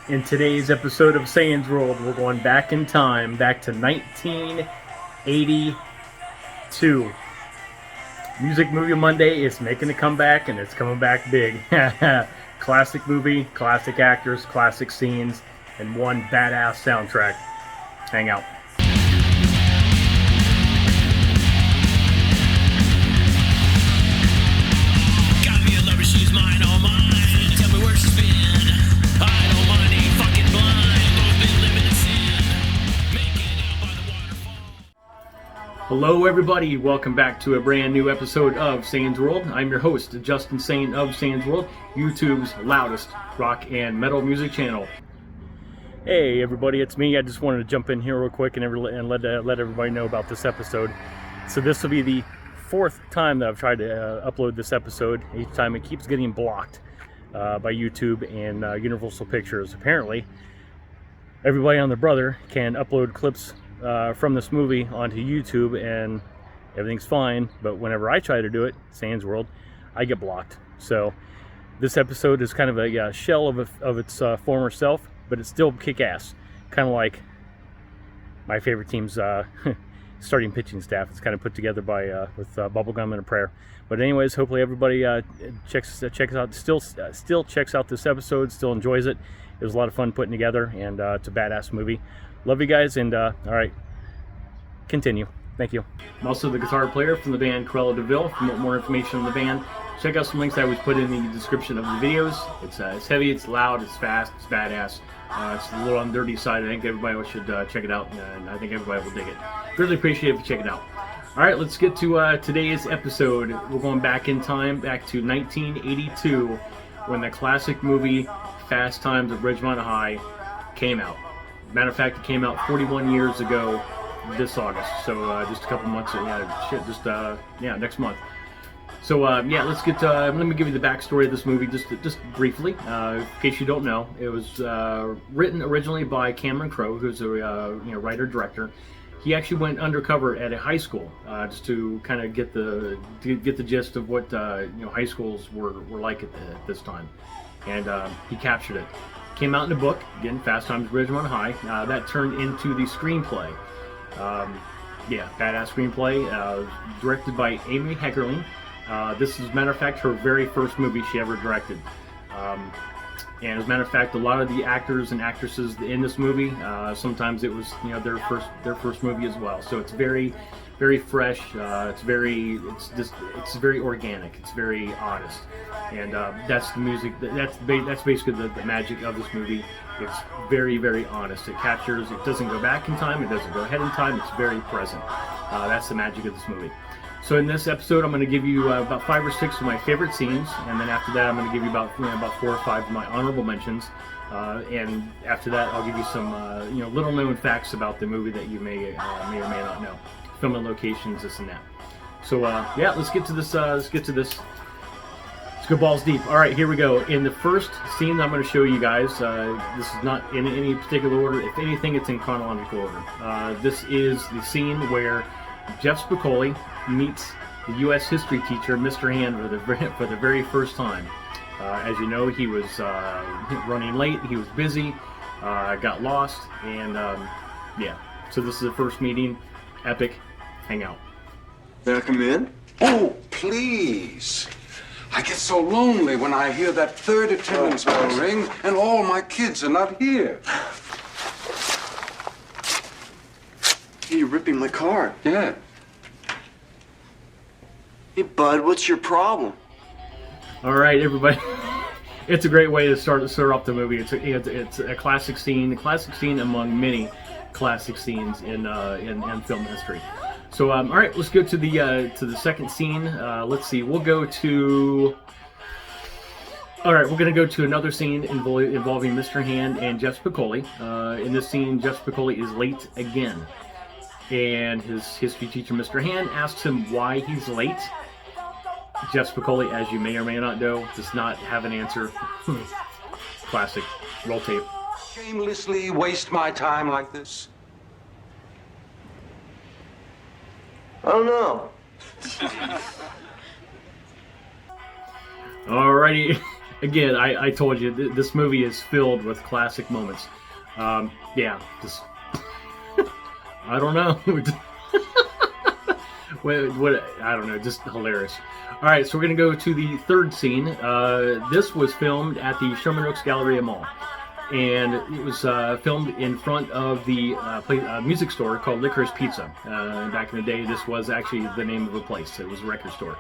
In today's episode of Saynes World, we're going back in time, back to 1982. Music Movie Monday is making a comeback, and it's coming back big. Classic movie, classic actors, classic scenes, and one badass soundtrack. Hang out. Hello everybody, welcome back to a brand new episode of Saynes World. I'm your host, Justin Sane of Saynes World, YouTube's loudest rock and metal music channel. Hey everybody, it's me. I just wanted to jump in here real quick and let everybody know about this episode. So this will be the fourth time that I've tried to upload this episode. Each time it keeps getting blocked by YouTube and Universal Pictures. Apparently, everybody on their brother can upload clips from this movie onto YouTube and everything's fine, but whenever I try to do it, Saynes World, I get blocked. So this episode is kind of a shell of its former self, but it's still kick-ass. Kind of like my favorite team's starting pitching staff. It's kind of put together by with bubblegum and a prayer. But anyways, hopefully everybody checks out still checks out this episode, still enjoys it. It was a lot of fun putting together, and it's a badass movie. Love you guys, and all right, continue. Thank you. I'm also the guitar player from the band Cruella. For more information on the band, check out some links I was put in the description of the videos. It's heavy, it's loud, it's fast, it's badass. It's a little on the dirty side. I think everybody should check it out, and I think everybody will dig it. Really appreciate it if you check it out. All right, let's get to today's episode. We're going back in time, back to 1982, when the classic movie Fast Times at Ridgemont High came out. Matter of fact, it came out 41 years ago this August, so just a couple months, next month. So let's get let me give you the backstory of this movie just briefly, in case you don't know. It was written originally by Cameron Crowe, who's a writer-director. He actually went undercover at a high school just to kind of get the gist of what high schools were like at this time, and he captured it. Came out in a book, again, Fast Times at Ridgemont High. That turned into the screenplay. Badass screenplay, directed by Amy Heckerling. This is, as a matter of fact, her very first movie she ever directed. And as a matter of fact, a lot of the actors and actresses in this movie, sometimes it was their first movie as well. So it's very, very fresh. It's very organic. It's very honest, and that's the music. That's basically the magic of this movie. It's very, very honest. It captures. It doesn't go back in time. It doesn't go ahead in time. It's very present. That's the magic of this movie. So in this episode, I'm going to give you about 5 or 6 of my favorite scenes, and then after that, I'm going to give you about 4 or 5 of my honorable mentions. And after that, I'll give you some little-known facts about the movie that you may or may not know, filming locations, this and that. So let's get to this. Let's go balls deep. All right, here we go. In the first scene that I'm going to show you guys, this is not in any particular order. If anything, it's in chronological order. This is the scene where Jeff Spicoli meets the U.S. history teacher, Mr. Hand, for the very first time. As you know, he was running late. He was busy. Got lost, and So this is the first meeting. Epic. Hang out. May I come in? Oh, please. I get so lonely when I hear that third attendance bell ring and all my kids are not here. Hey, you're ripping my card. Yeah. Hey, bud, what's your problem? All right, everybody. It's a great way to start off the movie. It's a classic scene, among many classic scenes in film history. So, all right, let's go to the second scene. Let's see. We'll go to. All right, we're going to go to another scene involving Mr. Hand and Jeff Spicoli. In this scene, Jeff Spicoli is late again, and his history teacher, Mr. Hand, asks him why he's late. Jeff Spicoli, as you may or may not know, does not have an answer. Classic. Roll tape. Shamelessly waste my time like this? I don't know. Alrighty. again, I told you this movie is filled with classic moments. Yeah, just I don't know. what I don't know, just hilarious. All right, so we're gonna go to the third scene. This was filmed at the Sherman Oaks Galleria Mall, and it was filmed in front of the music store called Licorice Pizza. Back in the day, this was actually the name of a place. It was a record store.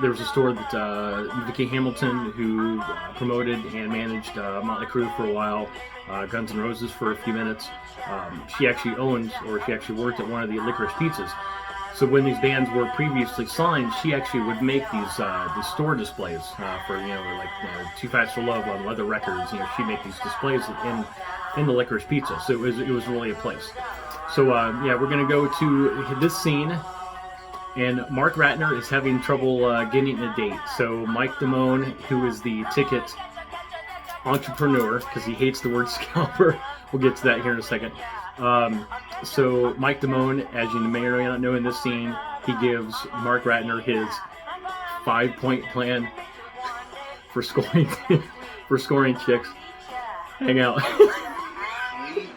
There was a store that Vicki Hamilton, who promoted and managed Motley Crue for a while, Guns N' Roses for a few minutes. She actually worked at one of the Licorice Pizzas. So when these bands were previously signed, she actually would make these store displays for Too Fast for Love on leather records. She'd make these displays in the Licorice Pizza. So it was really a place. So yeah, we're gonna go to this scene. And Mark Ratner is having trouble getting a date. So Mike Damone, who is the ticket entrepreneur, because he hates the word scalper, we'll get to that here in a second. So Mike Damone, as you may or may not know in this scene, he gives Mark Ratner his 5-point plan for scoring chicks. Hang out.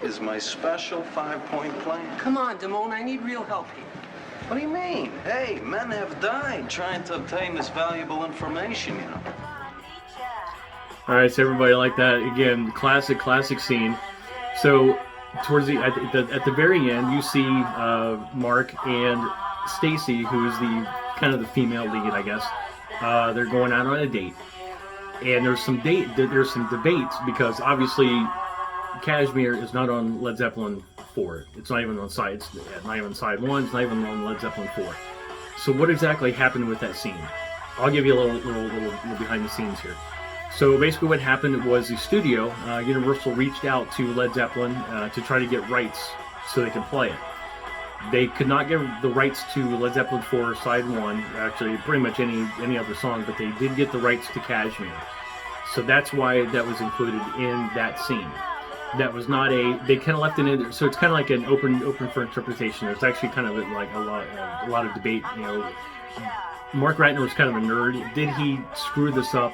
Is my special 5-point plan. Come on, Damone, I need real help here. What do you mean? Hey, men have died trying to obtain this valuable information, you know. All right, so everybody like that again, classic scene. So towards at the very end, you see Mark and Stacy, who is the kind of the female lead, I guess. They're going out on a date, and there's some debates because obviously Kashmir is not on Led Zeppelin 4. It's not even on side 1. It's not even on Led Zeppelin 4. So what exactly happened with that scene? I'll give you a little behind the scenes here. So basically what happened was the studio, Universal, reached out to Led Zeppelin to try to get rights so they could play it. They could not get the rights to Led Zeppelin 4 side 1, actually pretty much any other song, but they did get the rights to Kashmir. So that's why that was included in that scene. That was not they kind of left it in, so it's kind of like an open for interpretation. There's actually kind of like a lot of debate. Mark Ratner was kind of a nerd. Did he screw this up?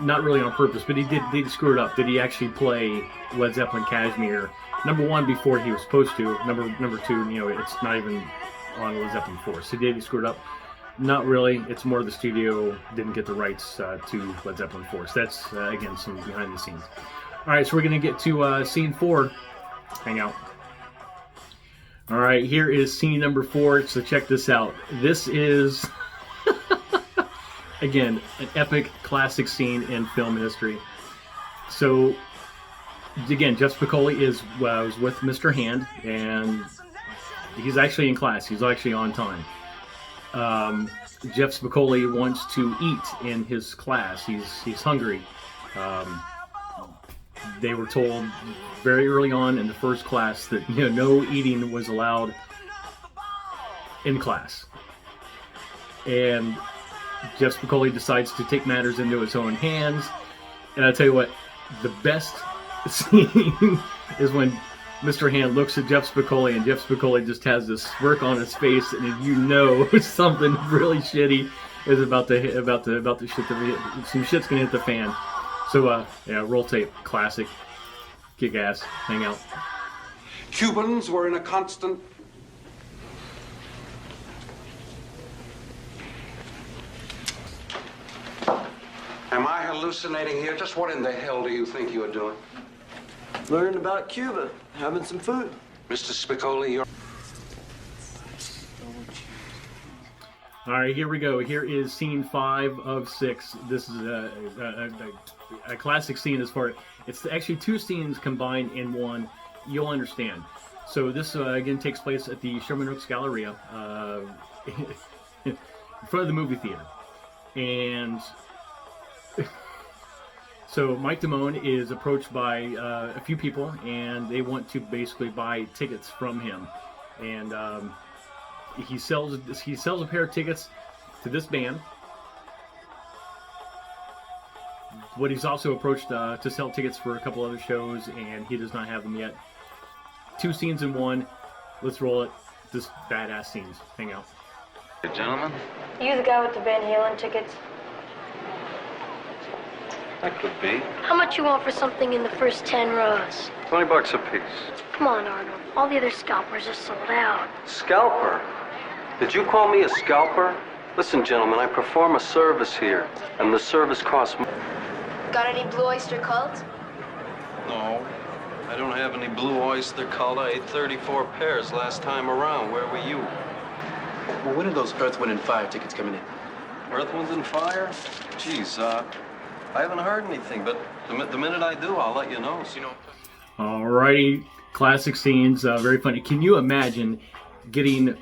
Not really on purpose, but he did screw it up. Did he actually play Led Zeppelin Kashmir, number 1, before he was supposed to? Number 2, it's not even on Led Zeppelin 4. So did he screw it up? Not really. It's more the studio didn't get the rights to Led Zeppelin 4. So that's again some behind the scenes. All right, so we're going to get to scene 4. Hang out. All right, here is scene number 4. So check this out. This is, again, an epic classic scene in film history. So, again, Jeff Spicoli was with Mr. Hand, and he's actually in class. He's actually on time. Jeff Spicoli wants to eat in his class. He's hungry. They were told very early on in the first class that no eating was allowed in class. And Jeff Spicoli decides to take matters into his own hands. And I'll tell you what, the best scene is when Mr. Hand looks at Jeff Spicoli, and Jeff Spicoli just has this smirk on his face, and something really shitty is about to shit. Some shit's gonna hit the fan. So, yeah, roll tape, classic, kick-ass, hang out. Cubans were in a constant... Am I hallucinating here? Just what in the hell do you think you're doing? Learning about Cuba, having some food. Mr. Spicoli, you're... All right, here we go. Here is scene 5 of 6. This is a classic scene as far... It's actually 2 scenes combined in one. You'll understand. So this, again, takes place at the Sherman Oaks Galleria in front of the movie theater. And... So Mike Damone is approached by a few people, and they want to basically buy tickets from him. And he sells a pair of tickets to this band. But he's also approached to sell tickets for a couple other shows, and he does not have them yet. 2 scenes in one. Let's roll it. Just badass scenes. Hang out. Hey, gentlemen. You the guy with the Van Halen tickets? That could be. How much you want for something in the first 10 rows? $20 a piece. Come on, Arnold. All the other scalpers are sold out. Scalper? Did you call me a scalper? Listen, gentlemen, I perform a service here, and the service costs money. Got any Blue Oyster Cult? No, I don't have any Blue Oyster Cult. I ate 34 pairs last time around. Where were you? Well, when are those Earth, Wind, and Fire tickets coming in? Earth, Wind, and Fire? Geez, I haven't heard anything, but the minute I do, I'll let you know. So, Alrighty, classic scenes, very funny. Can you imagine getting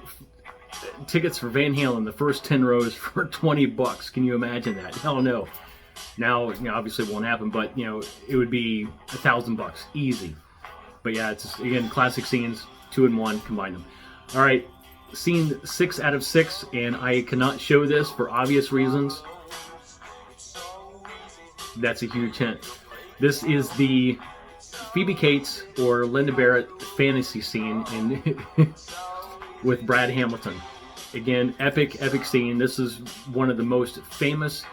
tickets for Van Halen, the first 10 rows for $20? Can you imagine that? Hell no. Now, obviously it won't happen, but it would be $1,000 easy. But yeah, it's just, again, classic scenes, 2 and 1, combine them. All right, scene 6 out of 6, and I cannot show this for obvious reasons. That's a huge hint. This is the phoebecates or Linda Barrett fantasy scene with Brad Hamilton. Again, epic scene. This is one of the most famous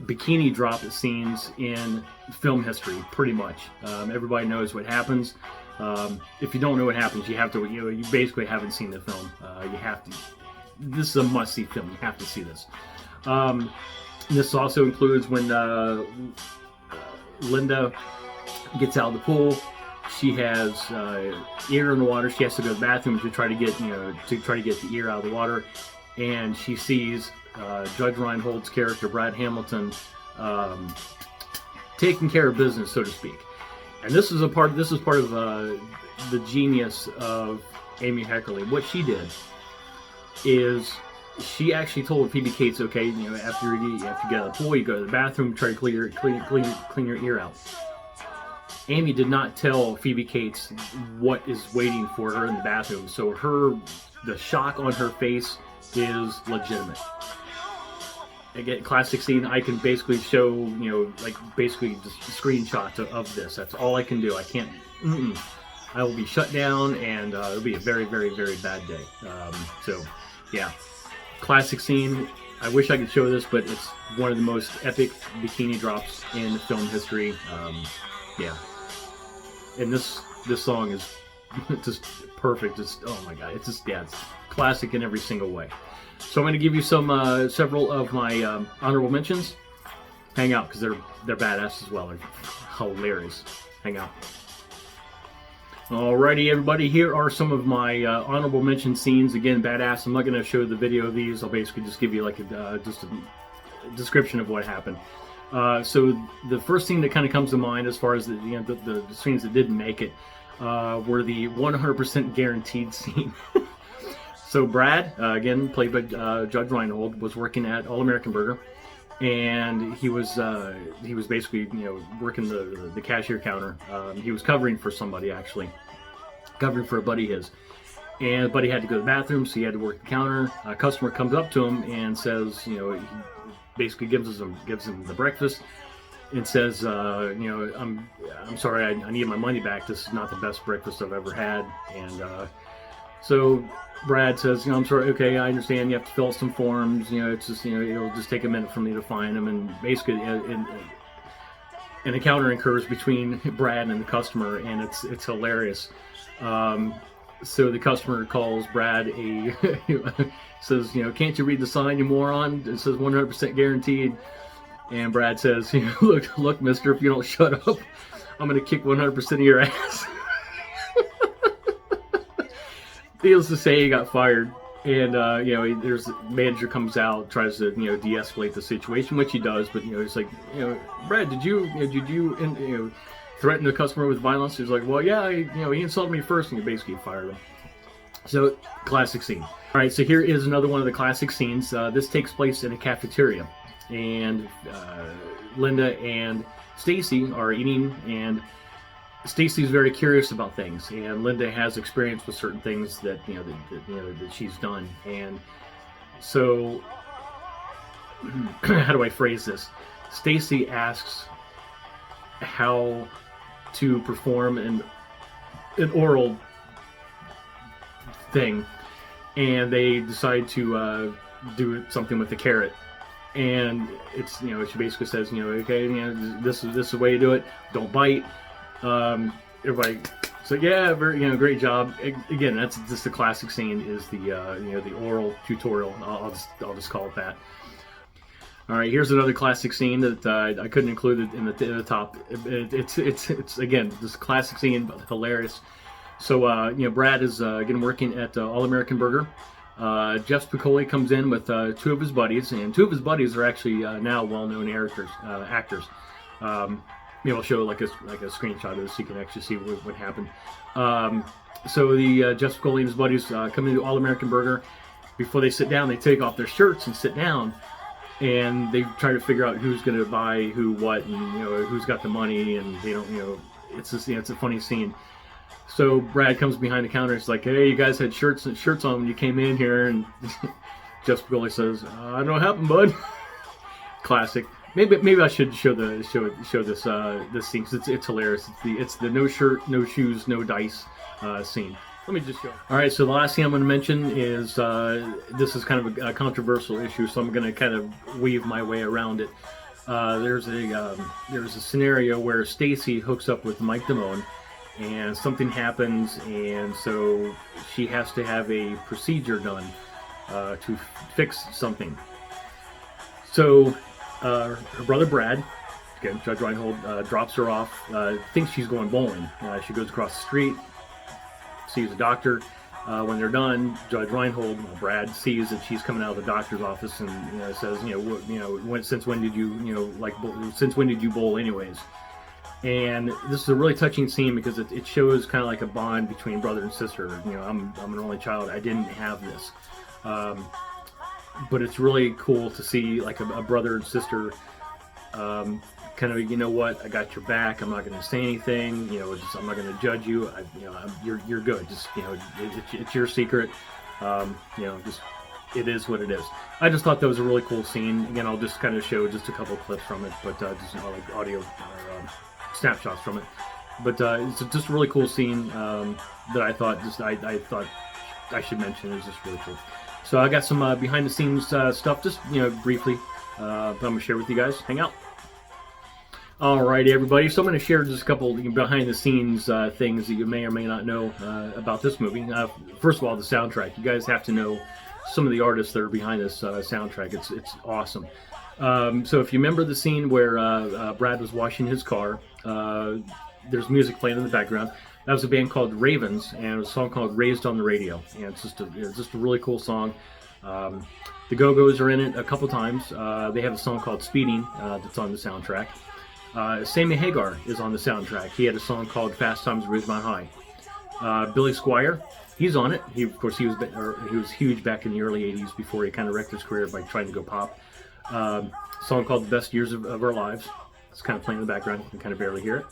bikini drop scenes in film history, pretty much. Everybody knows what happens. If you don't know what happens, you have to. You basically haven't seen the film. You have to. This is a must-see film. You have to see this. This also includes when Linda gets out of the pool. She has ear in the water. She has to go to the bathroom to try to get the ear out of the water, and she sees Judge Reinhold's character Brad Hamilton taking care of business, so to speak. And this is part of the genius of Amy Heckerling. What she did is she actually told phoebecates, okay, after you get out of the pool, you go to the bathroom, try to clean your ear out. Amy did not tell phoebecates what is waiting for her in the bathroom, so the shock on her face is legitimate. Again, classic scene. I can basically show, basically just screenshots of this. That's all I can do. I can't. I will be shut down, and it'll be a very, very, very bad day. So, yeah, classic scene. I wish I could show this, but it's one of the most epic bikini drops in film history. Yeah, and this song is just perfect. Just, oh my god, it's classic in every single way. So I'm going to give you several of my honorable mentions. Hang out, because they're badass as well. They're hilarious. Hang out. Alrighty, everybody. Here are some of my honorable mention scenes. Again, badass. I'm not going to show the video of these. I'll basically just give you like just a description of what happened. So the first scene that kind of comes to mind, as far as the scenes that didn't make it, were the 100% guaranteed scene. So Brad, again played by Judge Reinhold, was working at All American Burger, and he was basically working the cashier counter. He was covering for somebody, actually, covering for a buddy of his, and buddy had to go to the bathroom, so he had to work the counter. A customer comes up to him and says, he basically gives him the breakfast and says, I'm sorry, I need my money back. This is not the best breakfast I've ever had. And so Brad says, I'm sorry, okay, I understand you have to fill some forms, it's just, it'll just take a minute for me to find them. And basically an encounter occurs between Brad and the customer, and it's hilarious. So the customer calls Brad says, can't you read the sign, you moron? It says 100% guaranteed. And Brad says, look, mister, if you don't shut up, I'm going to kick 100% of your ass. Needless to say, he got fired. And, there's manager comes out, tries to, de-escalate the situation, which he does. But, it's like, Brad, did you threaten the customer with violence? He's like, well, yeah, he insulted me first, and he basically fired him. So, classic scene. All right, so here is another one of the classic scenes. This takes place in a cafeteria, and Linda and Stacy are eating, and Stacy's very curious about things, and Linda has experience with certain things that that she's done. And so, how do I phrase this? Stacy asks how to perform an oral thing, and they decide to do something with the carrot. and it's, you know, she basically says, you know, okay, you know, this is the way to do it. Don't bite. Everybody, so yeah, very, you know, great job. Again, that's just the classic scene, is the you know, the oral tutorial. I'll just call it that. All right, here's another classic scene that I couldn't include it in the top. It's again this classic scene, but hilarious. So you know, Brad is again working at All American Burger. Jeff Spicoli comes in with two of his buddies, and two of his buddies are actually now well-known actors. Maybe I'll show like a screenshot of this so you can actually see what happened. So the Jeff Spicoli and his buddies come into All American Burger. Before they sit down, they take off their shirts and sit down, and they try to figure out who's going to buy who what, and you know, who's got the money, and they don't, you know, it's just, you know, it's a funny scene. So Brad comes behind the counter. It's like, hey, you guys had shirts on when you came in here, and Jeff Spicoli says, I don't know what happened, bud. Classic. Maybe I should show this scene, because it's hilarious. It's the no shirt, no shoes, no dice scene. Let me just show. All right, so the last thing I'm going to mention is this is kind of a controversial issue, so I'm going to kind of weave my way around it. There's a scenario where Stacy hooks up with Mike Damone, and something happens, and so she has to have a procedure done to fix something. So her brother Brad, again, Judge Reinhold, drops her off, thinks she's going bowling. She goes across the street, sees a doctor. When they're done, Judge Reinhold, Brad, sees that she's coming out of the doctor's office, and you know, says, since when did you bowl anyways? And this is a really touching scene because it shows kind of like a bond between brother and sister. You know, I'm an only child. I didn't have this. But it's really cool to see like a brother and sister kind of, you know what, I got your back. I'm not going to say anything. You know, I'm not going to judge you. You're good. Just, you know, it's your secret. You know, just it is what it is. I just thought that was a really cool scene. Again, I'll just kind of show just a couple of clips from it, but just like audio snapshots from it. But it's just a really cool scene that I thought I should mention. It was just really cool. So I got some behind the scenes stuff, just, you know, briefly, I'm going to share with you guys. Hang out. Alrighty, everybody. So I'm going to share just a couple behind the scenes things that you may or may not know about this movie. First of all, the soundtrack. You guys have to know some of the artists that are behind this soundtrack. It's awesome. So if you remember the scene where Brad was washing his car, there's music playing in the background. That was a band called Ravens, and it was a song called Raised on the Radio. And it's just a really cool song. The Go-Go's are in it a couple times. They have a song called Speeding that's on the soundtrack. Sammy Hagar is on the soundtrack. He had a song called Fast Times at Ridgemont High. Billy Squier, he's on it. He was huge back in the early 80s before he kind of wrecked his career by trying to go pop. A song called The Best Years of Our Lives. It's kind of playing in the background. You can kind of barely hear it.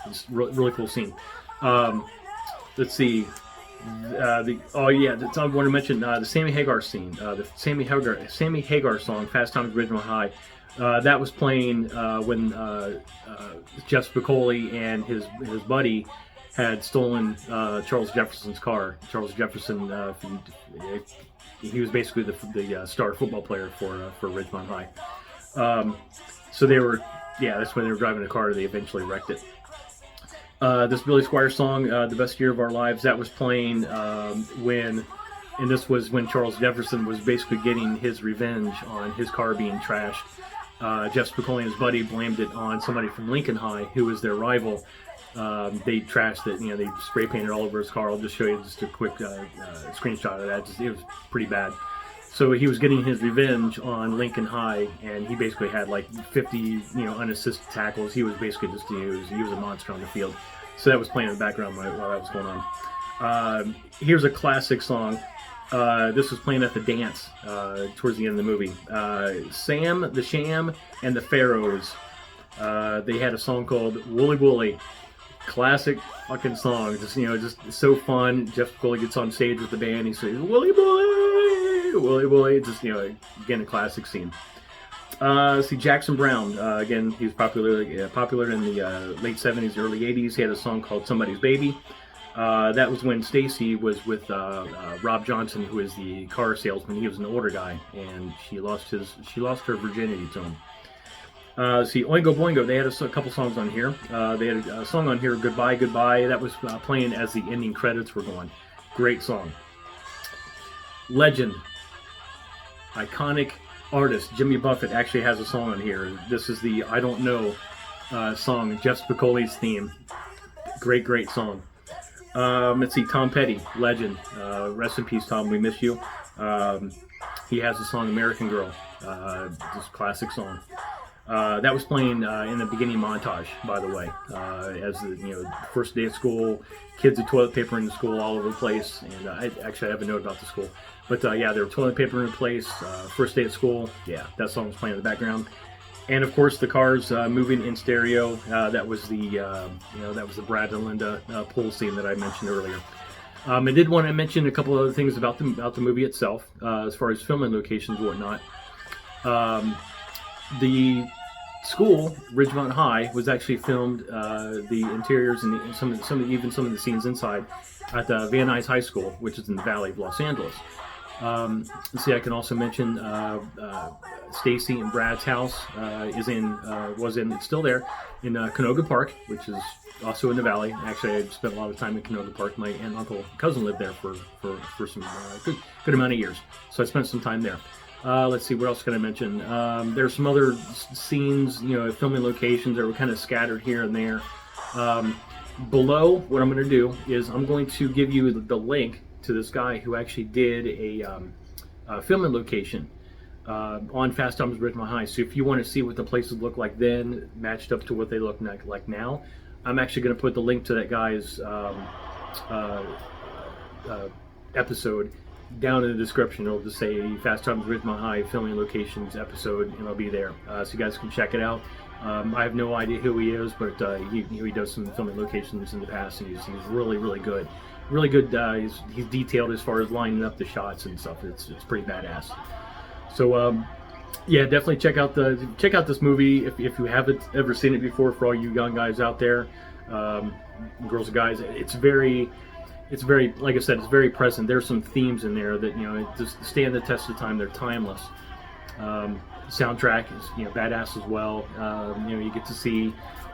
It's really cool scene. Let's see. I want to mention the Sammy Hagar scene. The Sammy Hagar song, "Fast Times at Ridgemont High." That was playing when Jeff Spicoli and his buddy had stolen Charles Jefferson's car. Charles Jefferson, he was basically the star football player for Ridgemont High. So they were, that's when they were driving a car. They eventually wrecked it. This Billy Squier song, "The Best Year of Our Lives," that was playing and this was when Charles Jefferson was basically getting his revenge on his car being trashed. Jeff Spicoli and his buddy blamed it on somebody from Lincoln High, who was their rival. They trashed it, you know, they spray painted all over his car. I'll just show you just a quick screenshot of that. It was pretty bad. So he was getting his revenge on Lincoln High, and he basically had like 50, unassisted tackles. He was basically just, he was a monster on the field. So that was playing in the background while that was going on. Here's a classic song. This was playing at the dance towards the end of the movie. Sam, the Sham, and the Pharaohs. They had a song called "Wooly Wooly." Classic fucking song. Just so fun. Jeff Spicoli gets on stage with the band. He says, "Wooly Wooly, Wooly Wooly." Just again, a classic scene. See, Jackson Browne. Again, he was popular in the late 70s, early 80s. He had a song called "Somebody's Baby." That was when Stacy was with Rob Johnson, who is the car salesman. He was an older guy, and she lost her virginity to him. See, Oingo Boingo, they had a couple songs on here. They had a song on here, Goodbye, Goodbye. That was playing as the ending credits were going. Great song. Legend. Iconic artist. Jimmy Buffett actually has a song on here. This is the I Don't Know song, Jeff Spicoli's theme. Great, great song. Let's see, Tom Petty, legend. Rest in peace, Tom, we miss you. He has the song American Girl. This classic song. That was playing in the beginning montage, by the way, as the first day of school, kids with toilet paper in the school all over the place. And I have a note about the school, but yeah, there were toilet paper in the place. First day of school, yeah, that song was playing in the background, and of course the cars moving in stereo. That was the Brad and Linda pool scene that I mentioned earlier. I did want to mention a couple other things about the movie itself, as far as filming locations and whatnot. The school, Ridgemont High, was actually filmed the interiors and some of the scenes inside at the Van Nuys High School, which is in the Valley of Los Angeles. Let's see, I can also mention Stacy and Brad's house it's still there in Canoga Park, which is also in the Valley. Actually, I spent a lot of time in Canoga Park. My aunt, uncle, cousin lived there for some good amount of years, so I spent some time there. Let's see, what else can I mention? There's some other scenes, filming locations that were kind of scattered here and there. Below, what I'm going to do is I'm going to give you the link to this guy who actually did a filming location on Fast Times at Ridgemont High. So if you want to see what the places look like then, matched up to what they look like now, I'm actually going to put the link to that guy's episode down in the description. It'll just say Fast Times at Ridgemont High filming locations episode, and it'll be there, so you guys can check it out. I have no idea who he is, but he does some filming locations in the past, and he's really, really good. Really good. He's detailed as far as lining up the shots and stuff. It's pretty badass. So yeah, definitely check out this movie if you haven't ever seen it before. For all you young guys out there, girls and guys, it's very, like I said, it's very present. There's some themes in there that just stand the test of time. They're timeless. Soundtrack is badass as well. You get to see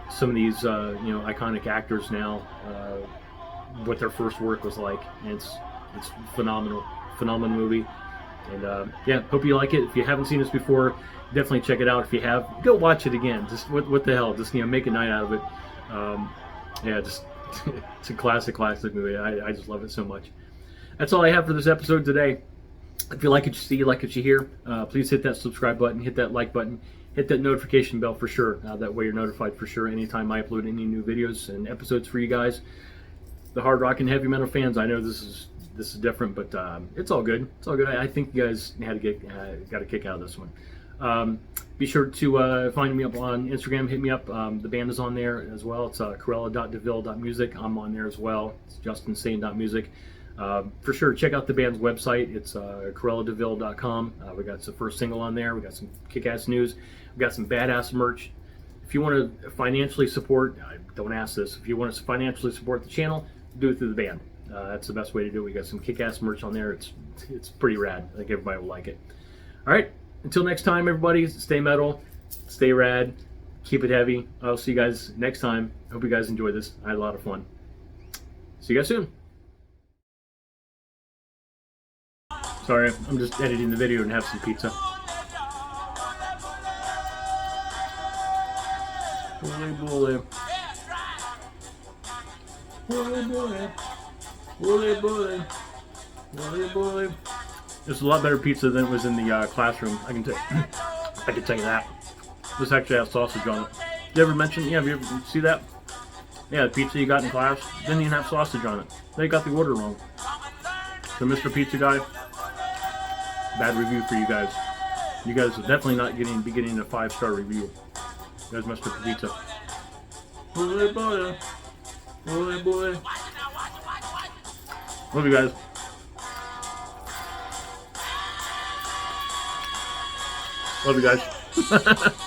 some of these iconic actors now, what their first work was like, and it's phenomenal movie. And yeah, hope you like it. If you haven't seen this before, definitely check it out. If you have, go watch it again. Just what the hell, just make a night out of it. Yeah, just it's a classic movie. I just love it so much. That's all I have for this episode today. If you like what you see, like what you hear, please hit that subscribe button, hit that like button, hit that notification bell for sure. That way you're notified for sure anytime I upload any new videos and episodes for you guys. The hard rock and heavy metal fans, I know this is different, but it's all good. It's all good. I think you guys got a kick out of this one. Be sure to find me up on Instagram. Hit me up. The band is on there as well. It's Cruella.deville.music. I'm on there as well. It's justinsane.music. For sure, check out the band's website. It's CorellaDeVille.com. We got the first single on there. We got some kick-ass news. We got some badass merch. If you want to financially support, don't ask this. If you want to financially support the channel, do it through the band. That's the best way to do it. We got some kick-ass merch on there. It's pretty rad. I think everybody will like it. All right. Until next time, everybody, stay metal, stay rad, keep it heavy. I'll see you guys next time. Hope you guys enjoyed this. I had a lot of fun. See you guys soon. Sorry, I'm just editing the video and have some pizza. Bully, bully. Bully, bully. Bully, bully. Bully, bully. It's a lot better pizza than it was in the classroom. I can tell you that. This actually has sausage on it. Did you ever mention? Yeah, have you ever see that? Yeah, the pizza you got in class didn't even have sausage on it. They got the order wrong. So, Mr. Pizza Guy, bad review for you guys. You guys are definitely not be getting a 5-star review. You guys messed up the pizza. Bully, bully. Bully, bully. Love you guys. Love you guys.